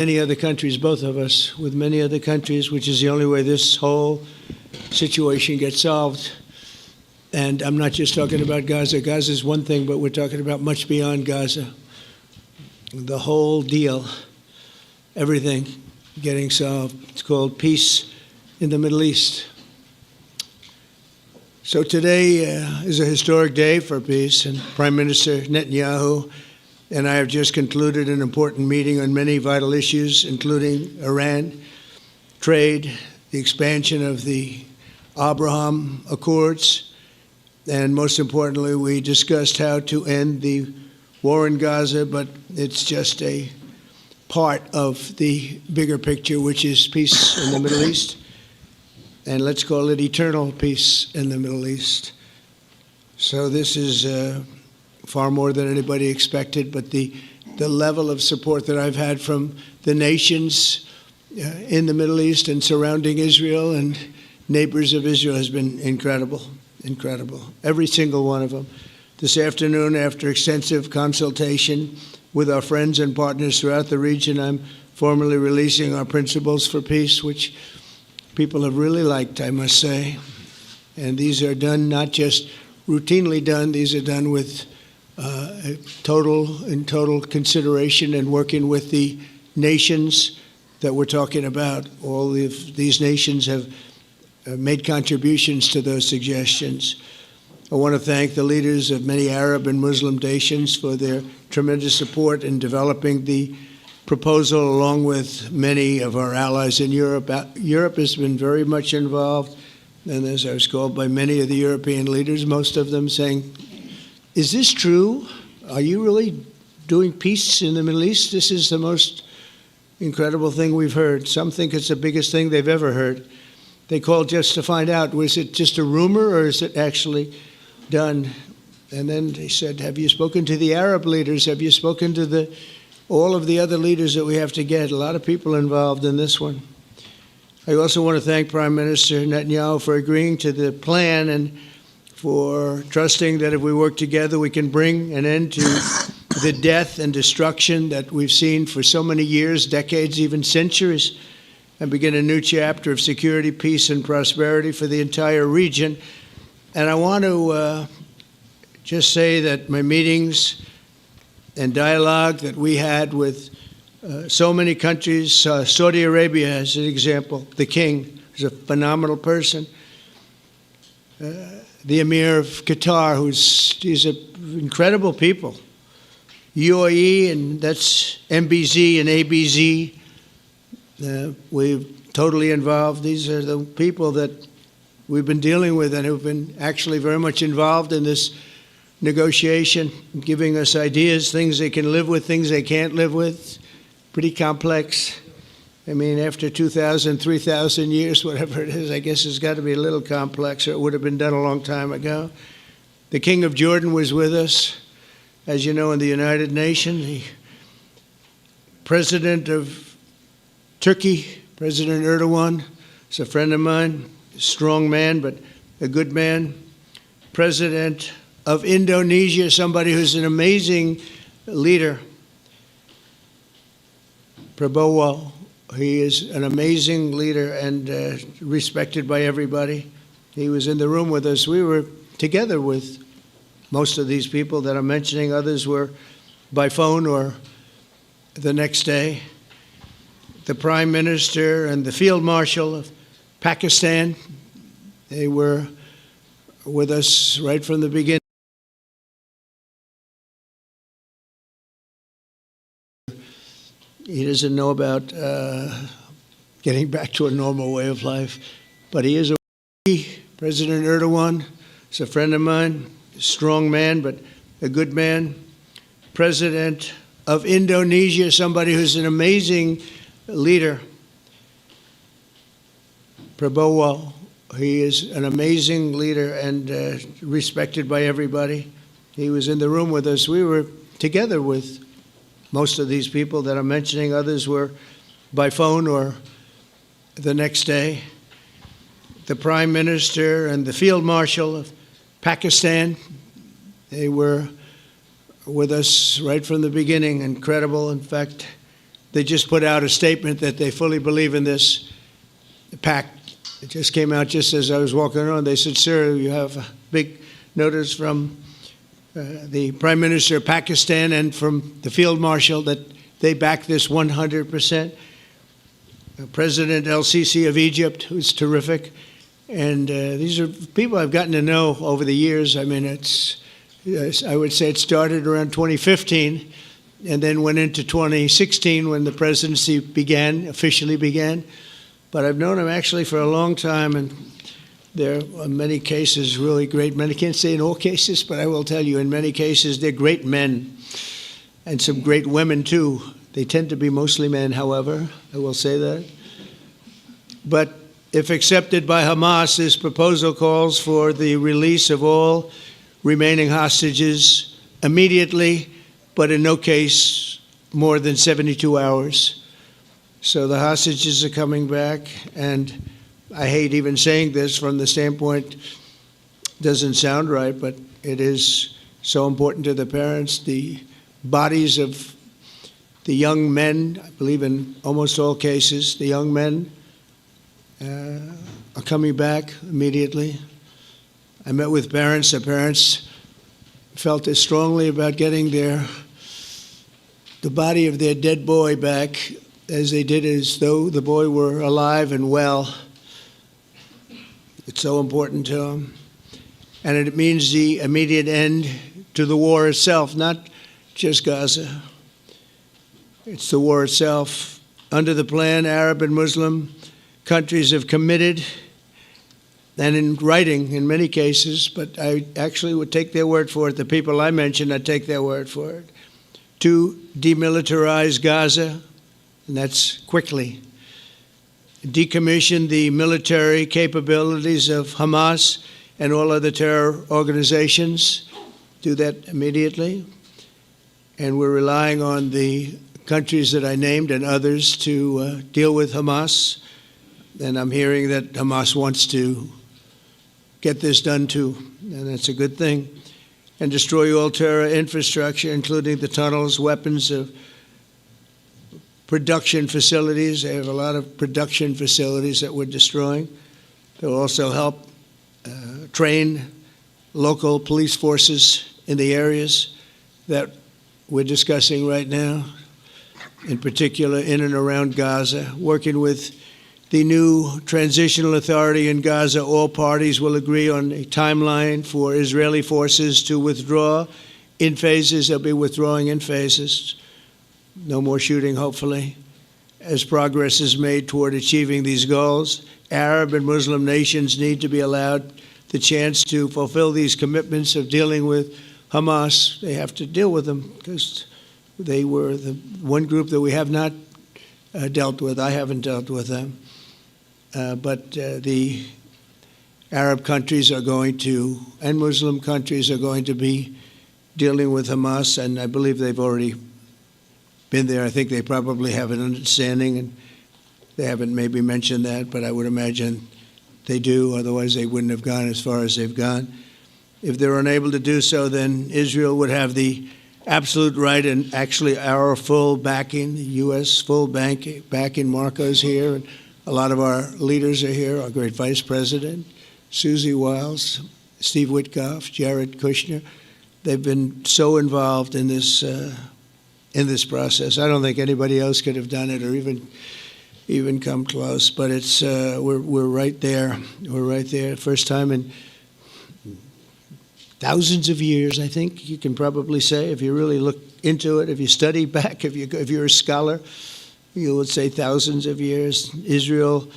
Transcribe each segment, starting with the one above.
many other countries, both of us, with many other countries, which is the only way this whole situation gets solved. And I'm not just talking about Gaza. Gaza is one thing, but we're talking about much beyond Gaza. The whole deal, everything getting solved. It's called peace in the Middle East. So today is a historic day for peace, and Prime Minister Netanyahu and I have just concluded an important meeting on many vital issues, including Iran, trade, the expansion of the Abraham Accords, and most importantly, we discussed how to end the war in Gaza, but it's just a part of the bigger picture, which is peace in the Middle East, and let's call it eternal peace in the Middle East. So this is far more than anybody expected, but the level of support that I've had from the nations in the Middle East and surrounding Israel and neighbors of Israel has been incredible, incredible. Every single one of them. This afternoon, after extensive consultation with our friends and partners throughout the region, I'm formally releasing our principles for peace, which people have really liked, I must say. And these are done, not just routinely done, these are done with total consideration and working with the nations that we're talking about. All of these nations have made contributions to those suggestions. I want to thank the leaders of many Arab and Muslim nations for their tremendous support in developing the proposal, along with many of our allies in Europe. Europe has been very much involved, and as I was called by many of the European leaders, most of them saying, "Is this true? Are you really doing peace in the Middle East? This is the most incredible thing we've heard." Some think it's the biggest thing they've ever heard. They called just to find out, was it just a rumor or is it actually done? And then they said, have you spoken to the Arab leaders? Have you spoken to all of the other leaders that we have to get? A lot of people involved in this one. I also want to thank Prime Minister Netanyahu for agreeing to the plan and for trusting that if we work together, we can bring an end to the death and destruction that we've seen for so many years, decades, even centuries, and begin a new chapter of security, peace, and prosperity for the entire region. And I want to just say that my meetings and dialogue that we had with so many countries, Saudi Arabia as an example, the king is a phenomenal person. The Emir of Qatar, he's incredible people. UAE, and that's MBZ and ABZ. We're totally involved. These are the people that we've been dealing with and who've been actually very much involved in this negotiation, giving us ideas, things they can live with, things they can't live with. Pretty complex. I mean, after 2,000, 3,000 years, whatever it is, I guess it's got to be a little complex, or it would have been done a long time ago. The King of Jordan was with us, as you know, in the United Nations. The President of Turkey, President Erdogan, is a friend of mine, a strong man, but a good man. President of Indonesia, somebody who's an amazing leader, Prabowo. He is an amazing leader and respected by everybody. He was in the room with us. We were together with most of these people that I'm mentioning. Others were by phone or the next day. The Prime Minister and the Field Marshal of Pakistan, they were with us right from the beginning. He doesn't know about getting back to a normal way of life, but he is President Erdogan is a friend of mine, a strong man, but a good man. President of Indonesia, somebody who's an amazing leader, Prabowo. He is an amazing leader and respected by everybody. He was in the room with us. We were together with most of these people that I'm mentioning. Others were by phone or the next day. The Prime Minister and the Field Marshal of Pakistan, they were with us right from the beginning. Incredible. In fact, They just put out a statement that they fully believe in this pact. It just came out just as I was walking around. They said, sir, you have a big notice from the Prime Minister of Pakistan and from the Field Marshal that they back this 100%. President El-Sisi of Egypt, who's terrific. And these are people I've gotten to know over the years. I mean, I would say it started around 2015 and then went into 2016 when the presidency officially began. But I've known them actually for a long time, and there are in many cases really great men. I can't say in all cases, but I will tell you in many cases they're great men and some great women too. They tend to be mostly men, however, I will say that. But if accepted by Hamas, this proposal calls for the release of all remaining hostages immediately, but in no case more than 72 hours. So the hostages are coming back, and I hate even saying this from the standpoint, doesn't sound right, but it is so important to the parents. The bodies of the young men, I believe in almost all cases, the young men are coming back immediately. I met with parents. The parents felt as strongly about getting the body of their dead boy back as they did as though the boy were alive and well. It's so important to them. And it means the immediate end to the war itself, not just Gaza. It's the war itself. Under the plan, Arab and Muslim countries have committed, and in writing in many cases, but I actually would take their word for it. The people I mentioned, I'd take their word for it, to demilitarize Gaza, and that's quickly. Decommission the military capabilities of Hamas and all other terror organizations. Do that immediately. And we're relying on the countries that I named and others to deal with Hamas. And I'm hearing that Hamas wants to get this done too, and that's a good thing. And destroy all terror infrastructure, including the tunnels, weapons of production facilities. They have a lot of production facilities that we're destroying. They'll also help train local police forces in the areas that we're discussing right now, in particular in and around Gaza, working with the new transitional authority in Gaza. All parties will agree on a timeline for Israeli forces to withdraw in phases. They'll be withdrawing in phases. No more shooting, hopefully. As progress is made toward achieving these goals, Arab and Muslim nations need to be allowed the chance to fulfill these commitments of dealing with Hamas. They have to deal with them because they were the one group that we have not dealt with. I haven't dealt with them. But the Arab countries are going to, and Muslim countries are going to be dealing with Hamas, and I believe they've already been there. I think they probably have an understanding, and they haven't maybe mentioned that, but I would imagine they do, otherwise they wouldn't have gone as far as they've gone. If they're unable to do so, then Israel would have the absolute right and actually our full backing, the U.S. full backing. Marco's here, and a lot of our leaders are here, our great Vice President, Susie Wiles, Steve Witkoff, Jared Kushner. They've been so involved in this process. I don't think anybody else could have done it or even come close, but it's we're right there. We're right there. First time in thousands of years, I think you can probably say, if you really look into it, if you study back, if you're a scholar, you would say thousands of years. Israel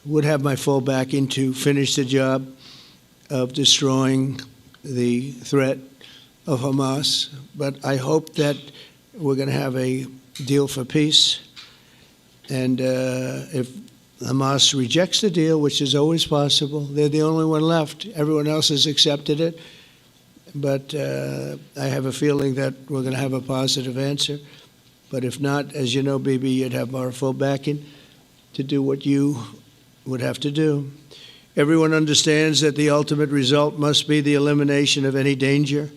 would have my full backing to finish the job of destroying the threat of Hamas. But I hope that we're going to have a deal for peace. And if Hamas rejects the deal, which is always possible, they're the only one left. Everyone else has accepted it. But I have a feeling that we're going to have a positive answer. But if not, as you know, Bibi, you'd have our full backing to do what you would have to do. Everyone understands that the ultimate result must be the elimination of any danger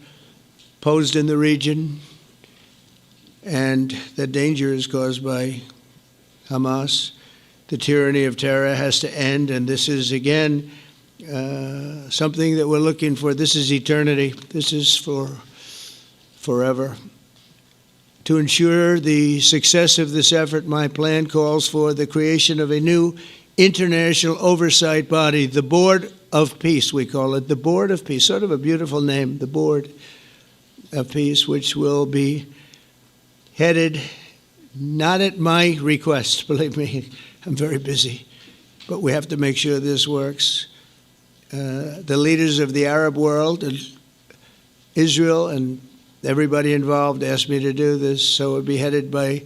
posed in the region and the danger is caused by Hamas. The tyranny of terror has to end, and this is, again, something that we're looking for. This is eternity. This is for forever. To ensure the success of this effort, my plan calls for the creation of a new international oversight body, the Board of Peace, we call it, the Board of Peace, sort of a beautiful name, the Board of Peace, which will be headed, not at my request, believe me, I'm very busy, but we have to make sure this works. The leaders of the Arab world and Israel and everybody involved asked me to do this, so it would be headed by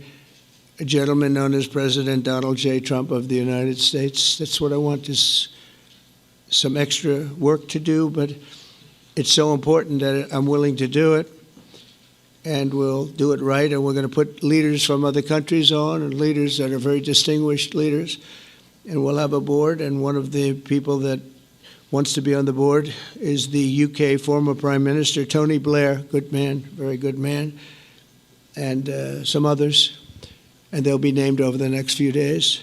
a gentleman known as President Donald J. Trump of the United States. That's what I want, is some extra work to do, but it's so important that I'm willing to do it, and we'll do it right, and we're going to put leaders from other countries on, and leaders that are very distinguished leaders, and we'll have a board, and one of the people that wants to be on the board is the UK former Prime Minister, Tony Blair, good man, very good man, and some others, and they'll be named over the next few days,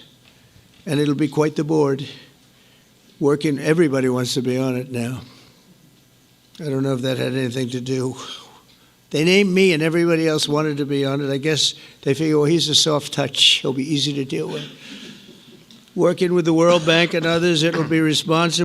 and it'll be quite the board. Working, everybody wants to be on it now. I don't know if that had anything to do. They named me and everybody else wanted to be on it. I guess they figure, well, he's a soft touch. He'll be easy to deal with. Working with the World Bank and others, it will be responsible.